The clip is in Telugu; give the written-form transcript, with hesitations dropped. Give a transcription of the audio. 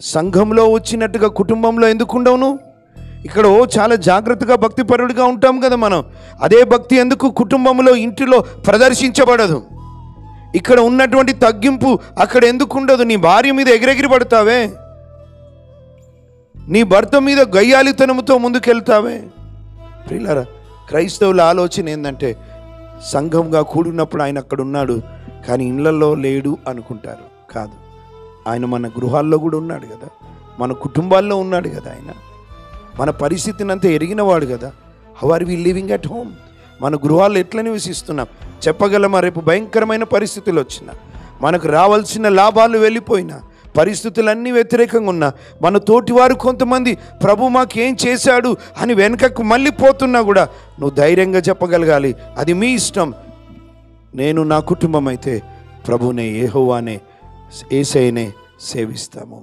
సంఘంలో వచ్చినట్టుగా కుటుంబంలో ఎందుకు ఉండవు నువ్వు? ఇక్కడ చాలా జాగ్రత్తగా భక్తిపరుడిగా ఉంటాం కదా మనం. అదే భక్తి ఎందుకు కుటుంబంలో ఇంటిలో ప్రదర్శించబడదు? ఇక్కడ ఉన్నటువంటి తగ్గింపు అక్కడ ఎందుకు ఉండదు? నీ భార్య మీద ఎగిరెగిరి పడతావే, నీ భర్త మీద గయ్యాలితనముతో ముందుకెళ్తావే. ప్రియులారా, క్రైస్తవుల ఆలోచన ఏంటంటే సంఘంగా కూడినప్పుడు ఆయన అక్కడ ఉన్నాడు కానీ ఇళ్లలో లేడు అనుకుంటారు. కాదు, ఆయన మన గృహాల్లో కూడా ఉన్నాడు కదా, మన కుటుంబాల్లో ఉన్నాడు కదా. ఆయన మన పరిస్థితిని అంతా ఎరిగినవాడు కదా. How are we living at home? మన గృహాల్లో ఎట్లా నివసిస్తున్నాం చెప్పగలమా? రేపు భయంకరమైన పరిస్థితులు వచ్చినా, మనకు రావాల్సిన లాభాలు వెళ్ళిపోయినా, పరిస్థితులన్నీ వ్యతిరేకంగా ఉన్నా, మన తోటివారు కొంతమంది ప్రభు మాకేం చేశాడు అని వెనకకు మళ్ళీ పోతున్నా కూడా నువ్వు ధైర్యంగా చెప్పగలగాలి, అది మీ ఇష్టం. నేను నా కుటుంబం అయితే ప్రభునే, యెహోవానే, యేసయ్యనే సేవిస్తాము.